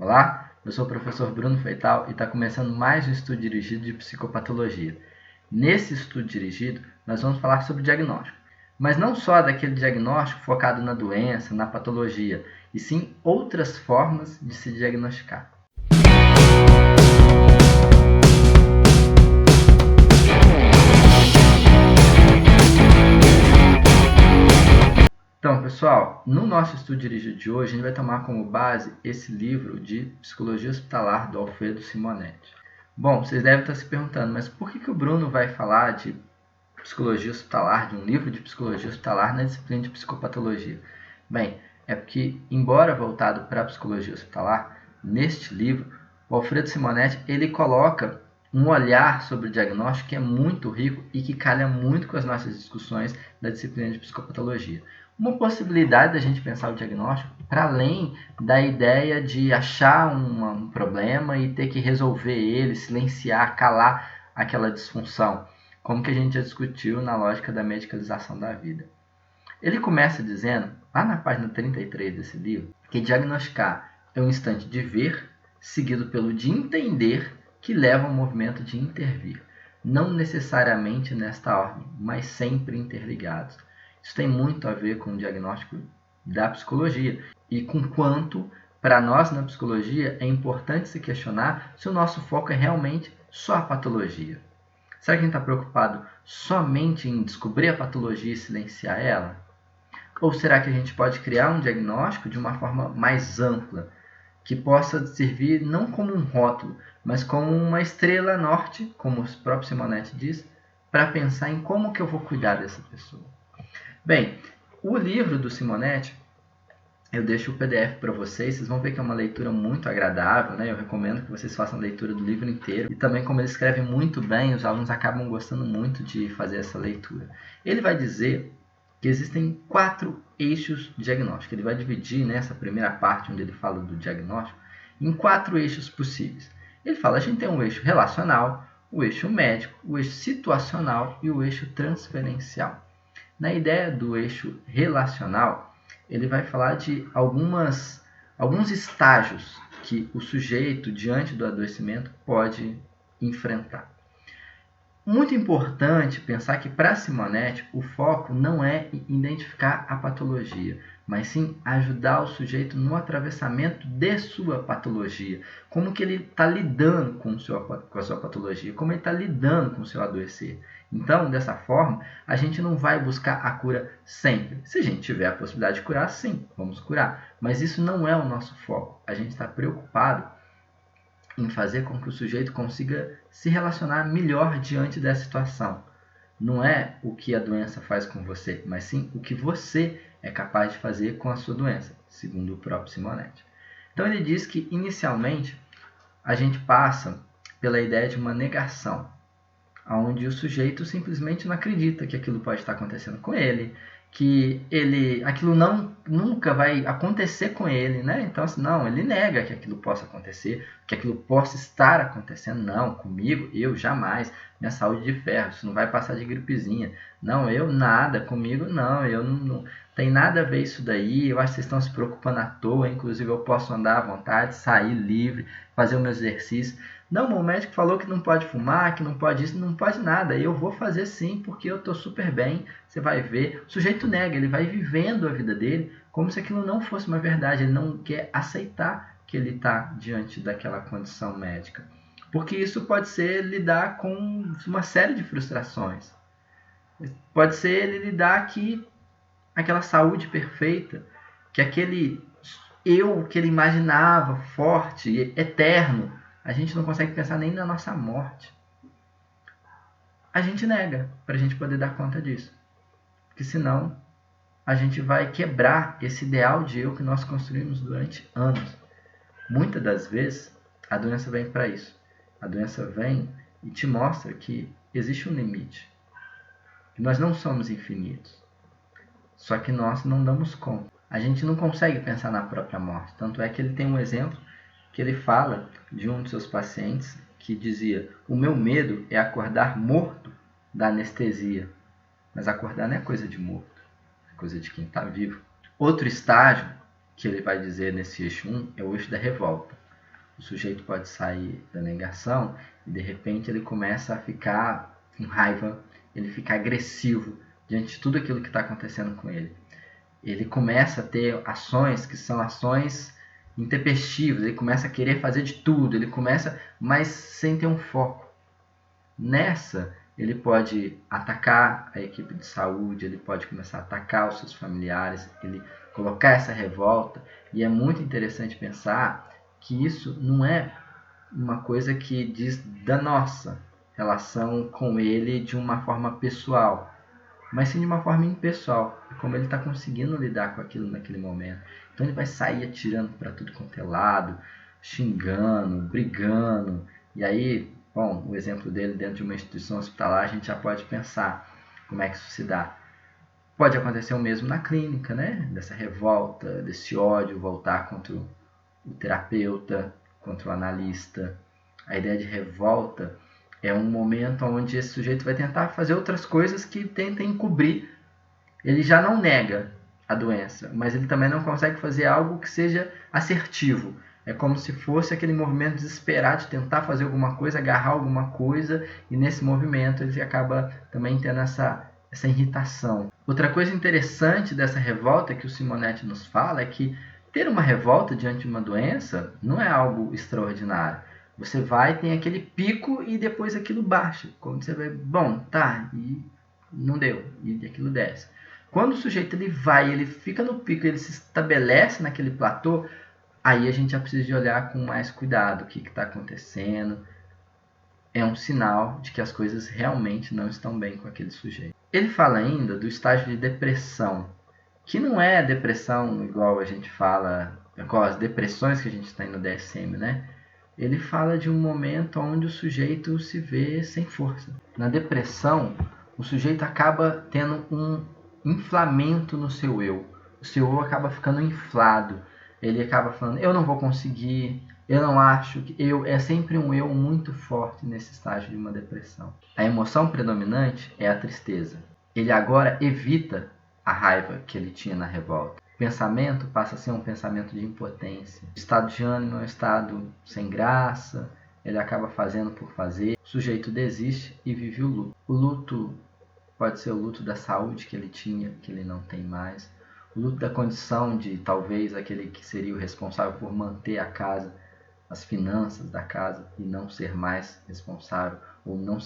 Olá, eu sou o professor Bruno Feital e está começando mais um estudo dirigido de psicopatologia. Nesse estudo dirigido, nós vamos falar sobre diagnóstico, mas não só daquele diagnóstico focado na doença, na patologia, e sim outras formas de se diagnosticar. Então, pessoal, no nosso estudo dirigido de hoje, a gente vai tomar como base esse livro de Psicologia Hospitalar do Alfredo Simonetti. Bom, vocês devem estar se perguntando, mas por que o Bruno vai falar de psicologia hospitalar, de um livro de psicologia hospitalar na disciplina de psicopatologia? Bem, é porque, embora voltado para a psicologia hospitalar, neste livro, o Alfredo Simonetti ele coloca um olhar sobre o diagnóstico que é muito rico e que calha muito com as nossas discussões da disciplina de psicopatologia. Uma possibilidade da gente pensar o diagnóstico para além da ideia de achar um problema e ter que resolver ele, silenciar, calar aquela disfunção, como que a gente já discutiu na lógica da medicalização da vida. Ele começa dizendo, lá na página 33 desse livro, que diagnosticar é um instante de ver, seguido pelo de entender, que leva ao movimento de intervir. Não necessariamente nesta ordem, mas sempre interligados. Isso tem muito a ver com o diagnóstico da psicologia e com quanto, para nós na psicologia, é importante se questionar se o nosso foco é realmente só a patologia. Será que a gente está preocupado somente em descobrir a patologia e silenciar ela? Ou será que a gente pode criar um diagnóstico de uma forma mais ampla, que possa servir não como um rótulo, mas como uma estrela norte, como o próprio Simonetti diz, para pensar em como que eu vou cuidar dessa pessoa? Bem, o livro do Simonetti, eu deixo o PDF para vocês vão ver que é uma leitura muito agradável, né? Eu recomendo que vocês façam a leitura do livro inteiro. E também, como ele escreve muito bem, os alunos acabam gostando muito de fazer essa leitura. Ele vai dizer que existem 4 eixos diagnósticos. Ele vai dividir nessa primeira parte, onde ele fala do diagnóstico, em 4 eixos possíveis. Ele fala, a gente tem um eixo relacional, o eixo médico, o eixo situacional e o eixo transferencial. Na ideia do eixo relacional, ele vai falar de alguns estágios que o sujeito, diante do adoecimento, pode enfrentar. Muito importante pensar que, para Simonetti, o foco não é identificar a patologia, mas sim ajudar o sujeito no atravessamento de sua patologia. Como que ele está lidando com a sua patologia, como ele está lidando com o seu adoecer. Então, dessa forma, a gente não vai buscar a cura sempre. Se a gente tiver a possibilidade de curar, sim, vamos curar. Mas isso não é o nosso foco. A gente está preocupado em fazer com que o sujeito consiga se relacionar melhor diante dessa situação. Não é o que a doença faz com você, mas sim o que você é capaz de fazer com a sua doença, segundo o próprio Simonetti. Então ele diz que, inicialmente, a gente passa pela ideia de uma negação, onde o sujeito simplesmente não acredita que aquilo pode estar acontecendo com ele, que aquilo nunca vai acontecer com ele, né? Então, assim, não, ele nega que aquilo possa acontecer, que aquilo possa estar acontecendo. Não, comigo, eu jamais, minha saúde de ferro, isso não vai passar de gripezinha. Não, eu nada, comigo não, eu não tem nada a ver isso daí, eu acho que vocês estão se preocupando à toa, inclusive eu posso andar à vontade, sair livre, fazer o meu exercício. Não, o médico falou que não pode fumar, que não pode isso, não pode nada. Eu vou fazer sim, porque eu estou super bem. Você vai ver. O sujeito nega, ele vai vivendo a vida dele como se aquilo não fosse uma verdade. Ele não quer aceitar que ele está diante daquela condição médica. Porque isso pode ser lidar com uma série de frustrações. Pode ser ele lidar que aquela saúde perfeita, que aquele eu que ele imaginava forte, eterno, a gente não consegue pensar nem na nossa morte. A gente nega para a gente poder dar conta disso. Porque senão a gente vai quebrar esse ideal de eu que nós construímos durante anos. Muitas das vezes a doença vem para isso. A doença vem e te mostra que existe um limite. Que nós não somos infinitos. Só que nós não damos conta. A gente não consegue pensar na própria morte. Tanto é que ele tem um exemplo que ele fala de um de seus pacientes que dizia: o meu medo é acordar morto da anestesia. Mas acordar não é coisa de morto, é coisa de quem está vivo. Outro estágio que ele vai dizer nesse eixo 1 é o eixo da revolta. O sujeito pode sair da negação e de repente ele começa a ficar com raiva, ele fica agressivo diante de tudo aquilo que está acontecendo com ele. Ele começa a ter ações que são ações intempestivas, ele começa a querer fazer de tudo, ele começa, mas sem ter um foco. Nessa, ele pode atacar a equipe de saúde, ele pode começar a atacar os seus familiares, ele colocar essa revolta, e é muito interessante pensar que isso não é uma coisa que diz da nossa relação com ele de uma forma pessoal, mas sim de uma forma impessoal, como ele está conseguindo lidar com aquilo naquele momento. Então ele vai sair atirando para tudo quanto é lado, xingando, brigando, e aí, bom, o exemplo dele dentro de uma instituição hospitalar, a gente já pode pensar como é que isso se dá. Pode acontecer o mesmo na clínica, né? Dessa revolta, desse ódio voltar contra o terapeuta, contra o analista. A ideia de revolta é um momento onde esse sujeito vai tentar fazer outras coisas que tentem encobrir. Ele já não nega a doença, mas ele também não consegue fazer algo que seja assertivo. É como se fosse aquele movimento desesperado de tentar fazer alguma coisa, agarrar alguma coisa, e nesse movimento ele acaba também tendo essa irritação. Outra coisa interessante dessa revolta que o Simonetti nos fala é que ter uma revolta diante de uma doença não é algo extraordinário. Você vai, tem aquele pico e depois aquilo baixa. Quando você vê, bom, tá, e não deu, e aquilo desce. Quando o sujeito ele vai, ele fica no pico, ele se estabelece naquele platô, aí a gente já precisa de olhar com mais cuidado o que está acontecendo. É um sinal de que as coisas realmente não estão bem com aquele sujeito. Ele fala ainda do estágio de depressão, que não é a depressão igual a gente fala, igual as depressões que a gente tem no DSM, né? Ele fala de um momento onde o sujeito se vê sem força. Na depressão, o sujeito acaba tendo um inflamento no seu eu. O seu eu acaba ficando inflado. Ele acaba falando, eu não vou conseguir, eu não acho que eu... É sempre um eu muito forte nesse estágio de uma depressão. A emoção predominante é a tristeza. Ele agora evita a raiva que ele tinha na revolta. O pensamento passa a ser um pensamento de impotência. O estado de ânimo é um estado sem graça, ele acaba fazendo por fazer. O sujeito desiste e vive o luto. O luto pode ser o luto da saúde que ele tinha, que ele não tem mais. O luto da condição de talvez aquele que seria o responsável por manter a casa, as finanças da casa, e não ser mais responsável, ou não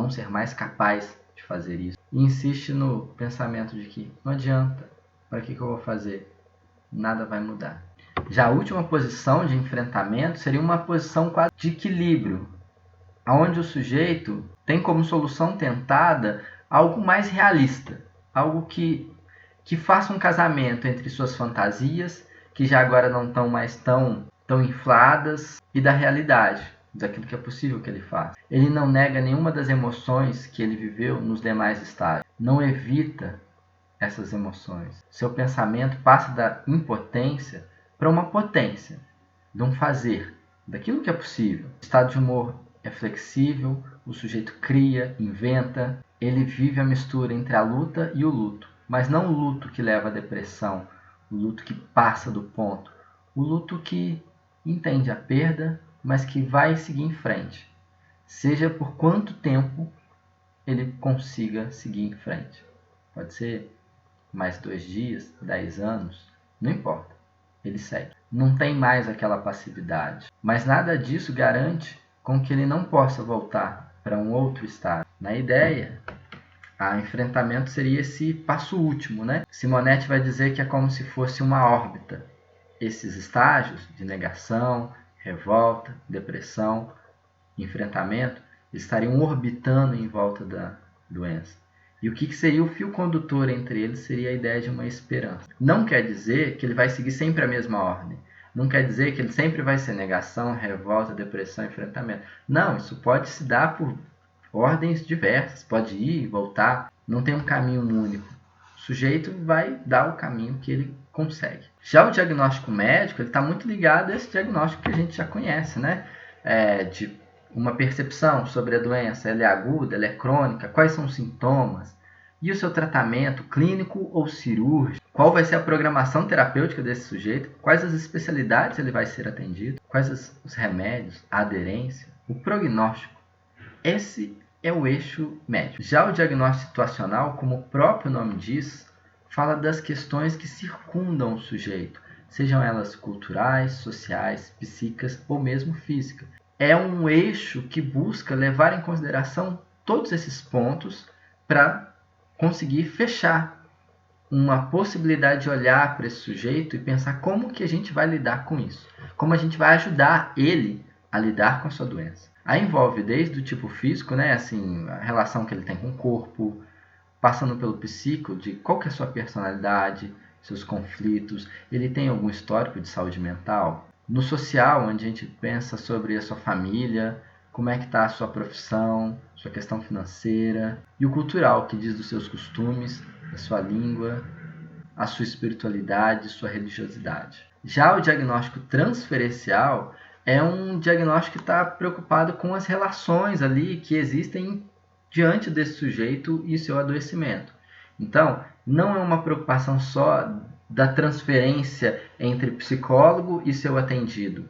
ser mais capaz de fazer isso. E insiste no pensamento de que não adianta, para que eu vou fazer? Nada vai mudar. Já a última posição de enfrentamento seria uma posição quase de equilíbrio, onde o sujeito tem como solução tentada algo mais realista, algo que faça um casamento entre suas fantasias, que já agora não estão mais tão infladas, e da realidade, daquilo que é possível que ele faça. Ele não nega nenhuma das emoções que ele viveu nos demais estágios, não evita essas emoções. Seu pensamento passa da impotência para uma potência, de um fazer, daquilo que é possível. O estado de humor é flexível, o sujeito cria, inventa, ele vive a mistura entre a luta e o luto, mas não o luto que leva à depressão, o luto que passa do ponto, o luto que entende a perda, mas que vai seguir em frente, seja por quanto tempo ele consiga seguir em frente. Pode ser mais 2 dias, 10 anos, não importa, ele segue. Não tem mais aquela passividade, mas nada disso garante com que ele não possa voltar para um outro estado. Na ideia, o enfrentamento seria esse passo último, né? Simonetti vai dizer que é como se fosse uma órbita. Esses estágios de negação, revolta, depressão, enfrentamento, estariam orbitando em volta da doença. E o que seria o fio condutor entre eles seria a ideia de uma esperança. Não quer dizer que ele vai seguir sempre a mesma ordem. Não quer dizer que ele sempre vai ser negação, revolta, depressão, enfrentamento. Não, isso pode se dar por ordens diversas, pode ir e voltar, não tem um caminho único. O sujeito vai dar o caminho que ele consegue. Já o diagnóstico médico, ele está muito ligado a esse diagnóstico que a gente já conhece, né? De uma percepção sobre a doença, ela é aguda, ela é crônica, quais são os sintomas, e o seu tratamento clínico ou cirúrgico. Qual vai ser a programação terapêutica desse sujeito? Quais as especialidades ele vai ser atendido? Quais os remédios, a aderência, o prognóstico? Esse é o eixo médico. Já o diagnóstico situacional, como o próprio nome diz, fala das questões que circundam o sujeito, sejam elas culturais, sociais, psíquicas ou mesmo físicas. É um eixo que busca levar em consideração todos esses pontos para conseguir fechar uma possibilidade de olhar para esse sujeito e pensar como que a gente vai lidar com isso, como a gente vai ajudar ele a lidar com a sua doença. Aí envolve desde o tipo físico, né, assim, a relação que ele tem com o corpo, passando pelo psíquico, de qual que é a sua personalidade, seus conflitos, ele tem algum histórico de saúde mental. No social, onde a gente pensa sobre a sua família, como é que está a sua profissão, sua questão financeira. E o cultural, que diz dos seus costumes, da sua língua, a sua espiritualidade, sua religiosidade. Já o diagnóstico transferencial é um diagnóstico que está preocupado com as relações ali que existem diante desse sujeito e seu adoecimento. Então, não é uma preocupação só da transferência entre psicólogo e seu atendido,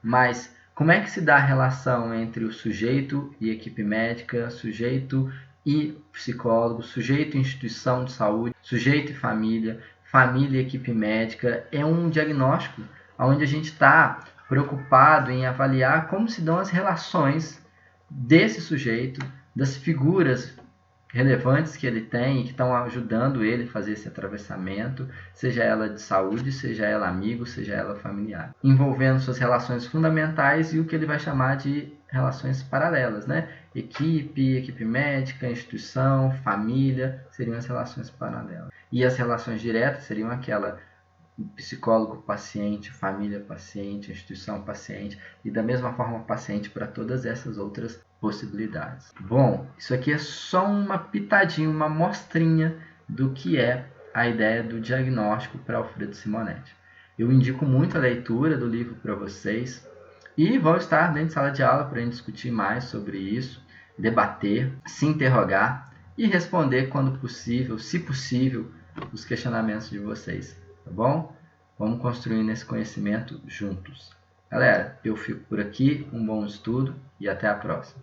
mas como é que se dá a relação entre o sujeito e equipe médica, sujeito e psicólogo, sujeito e instituição de saúde, sujeito e família, família e equipe médica. É um diagnóstico onde a gente está preocupado em avaliar como se dão as relações desse sujeito, das figuras relevantes que ele tem e que estão ajudando ele a fazer esse atravessamento, seja ela de saúde, seja ela amigo, seja ela familiar, envolvendo suas relações fundamentais e o que ele vai chamar de relações paralelas, né? Equipe médica, instituição, família, seriam as relações paralelas. E as relações diretas seriam aquela psicólogo-paciente, família-paciente, instituição-paciente e da mesma forma paciente para todas essas outras possibilidades. Bom, isso aqui é só uma pitadinha, uma mostrinha do que é a ideia do diagnóstico para Alfredo Simonetti. Eu indico muito a leitura do livro para vocês e vão estar dentro de sala de aula para a gente discutir mais sobre isso, debater, se interrogar e responder quando possível, se possível, os questionamentos de vocês. Tá bom? Vamos construindo esse conhecimento juntos. Galera, eu fico por aqui, um bom estudo e até a próxima.